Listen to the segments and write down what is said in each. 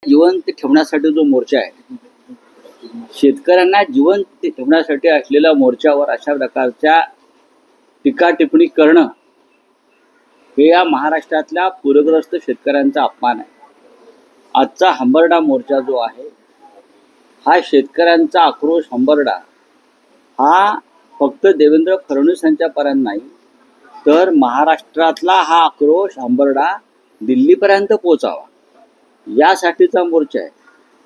जिवंत ठेवण्यासाठी जो मोर्चा आहे, शेतकऱ्यांना जिवंत ठेवण्यासाठी असलेल्या मोर्चावर अशा प्रकारच्या टीका टिप्पणी करणं हे या महाराष्ट्रातल्या पूरग्रस्त शेतकऱ्यांचा अपमान आहे. आजचा हंबरडा मोर्चा जो आहे हा शेतकऱ्यांचा आक्रोश हंबरडा हा फक्त देवेंद्र फडणवीस यांच्यापर्यंत नाही, तर महाराष्ट्रातला हा आक्रोश हंबरडा दिल्लीपर्यंत पोहोचावा यासाठीचा मोर्चा आहे.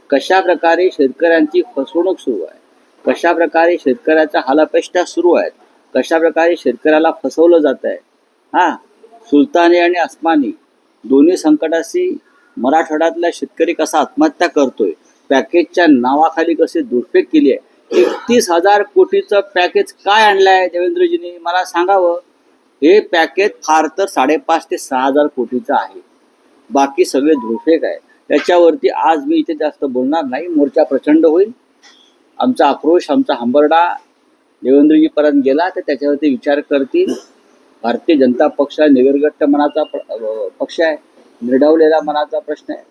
कशा प्रकारे शेतकऱ्यांची फसवणूक सुरू आहे, कशा प्रकारे शेतकऱ्याच्या हालापेष्टा सुरू आहेत, कशा प्रकारे शेतकऱ्याला फसवलं जात आहे. सुलतानी आणि अस्मानी दोन्ही संकटाशी मराठवाड्यातला शेतकरी कसा आत्महत्या करतोय, पॅकेजच्या नावाखाली कशी दुर्फेक केली आहे. 31,000 कोटीचं पॅकेज काय आणलंय देवेंद्रजींनी मला सांगावं. हे पॅकेज फार तर 5,500 ते 6,000 कोटीचं आहे, बाकी सगळे धुळफेक आहे. त्याच्यावरती आज मी इथे जास्त बोलणार नाही. मोर्चा प्रचंड होईल. आमचा आक्रोश, आमचा हंबरडा देवेंद्रजीपर्यंत गेला तर त्याच्यावरती विचार करतील. भारतीय जनता पक्ष निगरगट्ट मनाचा पक्ष आहे, निर्ढवलेला मनाचा प्रश्न आहे,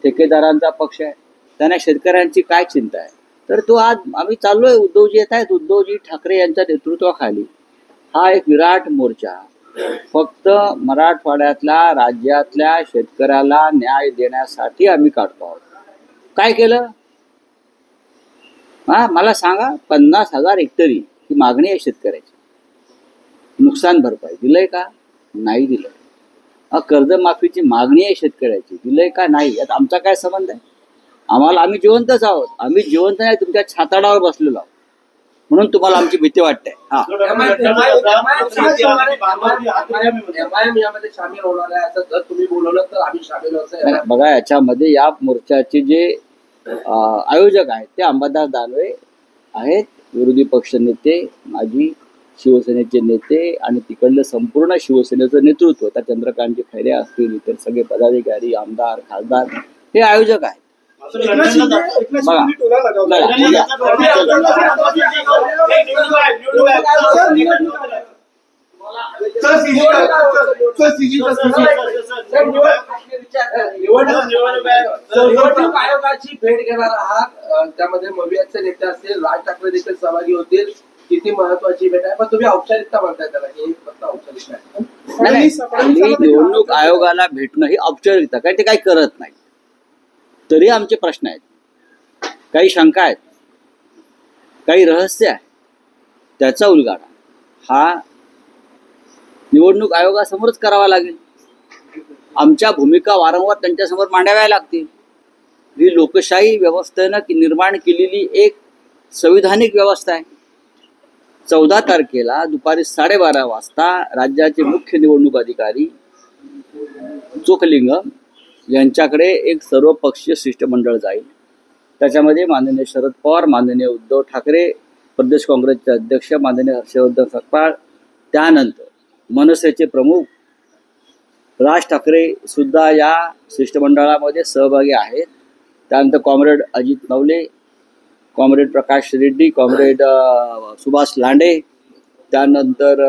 ठेकेदारांचा पक्ष आहे. त्यांना शेतकऱ्यांची काय चिंता आहे. तर तो आज आम्ही चाललोय. उद्धवजी येत आहेत. उद्धवजी ठाकरे यांच्या नेतृत्वाखाली हा एक विराट मोर्चा फक्त मराठवाड्यातल्या राज्यातल्या शेतकऱ्याला न्याय देण्यासाठी आम्ही काढतो आहोत. काय केलं मला सांगा. 50,000 हेक्टरी ही मागणी आहे शेतकऱ्याची. नुकसान भरपाई दिलंय का? नाही दिलंय. कर्जमाफीची मागणी आहे शेतकऱ्याची, दिलंय का? नाही. यात आमचा काय संबंध आहे? आम्ही जिवंतच आहोत. आम्ही जिवंत नाही, तुमच्या छाताडावर बसलेलो आहोत, म्हणून तुम्हाला आमची भीती वाटते. बघा, याच्यामध्ये या मोर्चाचे जे आयोजक आहेत ते अंबादास दानवे आहेत, विरोधी पक्ष नेते, माजी शिवसेनेचे नेते आणि तिकडलं संपूर्ण शिवसेनेचं नेतृत्व, त्या चंद्रकांतजी खैरे असतील, इतर सगळे पदाधिकारी, आमदार, खासदार हे आयोजक आहेत. निवडणूक आयोगाची भेट घेणार आहात, त्यामध्ये मवियाचे नेते असतील, राज ठाकरे देखील सहभागी होतील. किती महत्वाची भेट आहे, पण तुम्ही औपचारिकता म्हणताय त्याला, ही फक्त औपचारिकता आहे. निवडणूक आयोगाला भेटणं ही औपचारिकता काय, ते काही करत नाही. तरी आमचे प्रश्न आहेत, काही शंका आहेत, काही रहस्य आहे. त्याचा उलगडा हा निवडणूक आयोगासमोरच करावा लागेल. आमच्या भूमिका वारंवार त्यांच्यासमोर मांडाव्या लागतील. ही लोकशाही व्यवस्थेनं निर्माण केलेली एक संविधानिक व्यवस्था आहे. 14 तारखेला दुपारी 12:30 वाजता राज्याचे मुख्य निवडणूक अधिकारी चोखलिंगम यांच्याकडे एक सर्वपक्षीय शिष्टमंडळ जाईल. त्याच्यामध्ये माननीय शरद पवार, माननीय उद्धव ठाकरे, प्रदेश काँग्रेसचे अध्यक्ष माननीय हर्षवर्धन सपकाळ, त्यानंतर मनसेचे प्रमुख राज ठाकरे सुद्धा या शिष्टमंडळामध्ये सहभागी आहेत. त्यानंतर कॉम्रेड अजित नवले, कॉम्रेड प्रकाश रेड्डी, कॉम्रेड सुभाष लांडे, त्यानंतर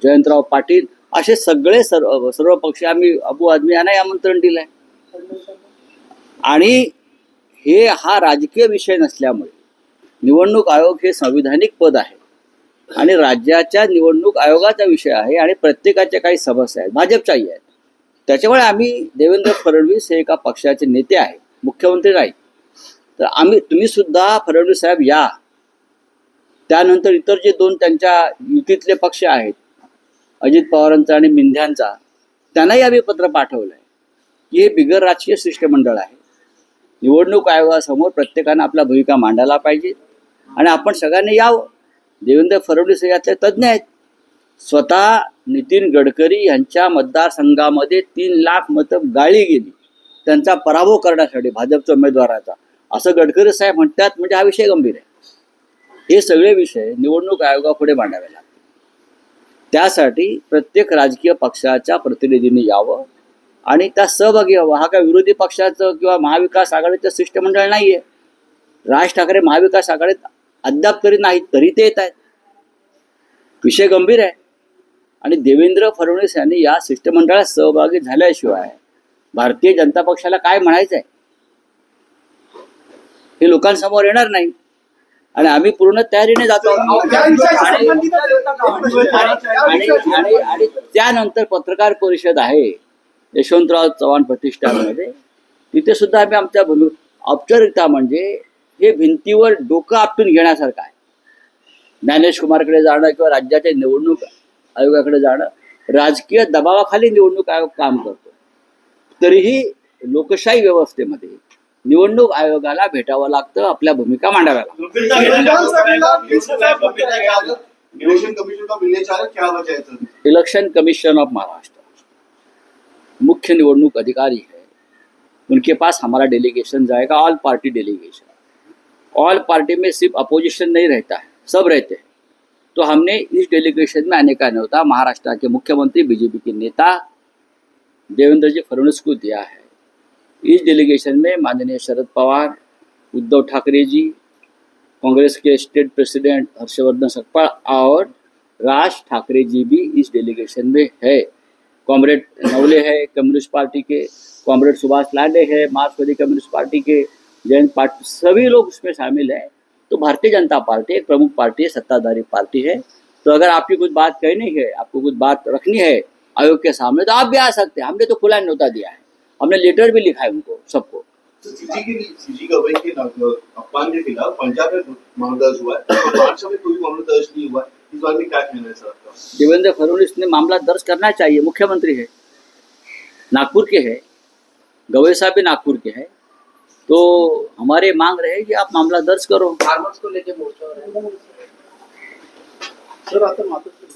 जयंतराव पाटील, असे सगळे सर्व पक्ष आम्ही अबू आदमी यांना आमंत्रण दिलंय. आणि हा राजकीय विषय नसल्यामुळे निवडणूक आयोग हे संविधानिक पद आहे आणि राज्याच्या निवडणूक आयोगाचा विषय आहे आणि प्रत्येकाच्या काही समस्या आहेत, भाजपच्याही आहेत. त्याच्यामुळे आम्ही देवेंद्र फडणवीस हे एका पक्षाचे नेते आहेत, मुख्यमंत्री नाही. तर तुम्ही सुद्धा फडणवीस साहेब या. त्यानंतर इतर जे 2 त्यांच्या युतीतले पक्ष आहेत, अजित पवारांचा आणि मिंध्यांचा, त्यांनाही आम्ही पत्र पाठवलं आहे की हे बिगर राजकीय शिष्टमंडळ आहे. निवडणूक आयोगासमोर प्रत्येकानं आपल्या भूमिका मांडायला पाहिजे आणि आपण सगळ्यांनी यावं. देवेंद्र फडणवीस यातले तज्ज्ञ आहेत. स्वतः नितीन गडकरी यांच्या मतदारसंघामध्ये 3 लाख मतं गाळली गेली त्यांचा पराभव करण्यासाठी भाजपच्या उमेदवाराचा, असं गडकरी साहेब म्हणतात. म्हणजे हा विषय गंभीर आहे. हे सगळे विषय निवडणूक आयोगापुढे मांडावे लागतात. त्यासाठी प्रत्येक राजकीय पक्षाच्या प्रतिनिधींनी यावं आणि त्या सहभागी व्हावं. हा काय विरोधी पक्षाचं किंवा महाविकास आघाडीचं शिष्टमंडळ नाहीये. राज ठाकरे महाविकास आघाडीत अद्याप तरी नाहीत, तरी ते येत आहेत. विषय गंभीर आहे आणि देवेंद्र फडणवीस यांनी या शिष्टमंडळात सहभागी झाल्याशिवाय भारतीय जनता पक्षाला काय म्हणायचं आहे हे लोकांसमोर येणार नाही आणि आम्ही पूर्ण तयारीने जातो आणि त्यानंतर पत्रकार परिषद आहे यशवंतराव चव्हाण प्रतिष्ठानमध्ये, तिथे सुद्धा आम्ही आमच्या औपचारिकता म्हणजे हे भिंतीवर डोकं आपटून घेण्यासारखं आहे. ज्ञानेश कुमारकडे जाणं किंवा राज्याच्या निवडणूक आयोगाकडे जाणं, राजकीय दबावाखाली निवडणूक आयोग काम करतो, तरीही लोकशाही व्यवस्थेमध्ये निवडणूक आयोगाला भेटावं लागतं, आपल्या भूमिका मांडाव्या लागतात. इलेक्शन कमीशन ऑफ महाराष्ट्र मुख्य निवडणूक अधिकारी है, उनके पास हमारा डेलीगेशन जाएगा, all party delegation. All party में सिर्फ अपोजिशन नहीं रहता है, सब रहते हैं। तो हमने इस डेलीगेशन में आने का न्योता महाराष्ट्र के मुख्यमंत्री बीजेपी के नेता देवेंद्र जी फडणवीस को दिया है। इस डेलीगेशन में माननीय शरद पवार, उद्धव ठाकरे जी, कांग्रेस के स्टेट प्रेसिडेंट हर्षवर्धन सकपाल और राज ठाकरे जी भी इस डेलीगेशन में है। कॉमरेड नवले है कम्युनिस्ट पार्टी के, कॉमरेड सुभाष लाडे है मार्क्सवादी कम्युनिस्ट पार्टी के, जैन पार्टी, सभी लोग उसमें शामिल हैं। तो भारतीय जनता पार्टी एक प्रमुख पार्टी है, सत्ताधारी पार्टी है। तो अगर आपकी कुछ बात कहनी है, आपको कुछ बात रखनी है आयोग के सामने, तो आप भी आ सकते हैं। हमने तो खुला न्योता दिया है, हमने लेटर भी लिखा है उनको सबको। सीजी गवर्नमेंट के अपमान के खिलाफ पंजाब में मामला दर्ज हुआ है, महाराष्ट्र में कोई मामला दर्ज नहीं हुआ है। इस बारे में क्या कहना है सर आपका? देवेंद्र फडणवीस ने मामला दर्ज करना चाहिए, मुख्यमंत्री है, नागपुर के है, गवई साहब भी नागपुर के है। तो हमारे मांग रहे कि आप मामला दर्ज करो। फार्मर्स को लेके मोर्चा हो रहा है सर आता मातोश्री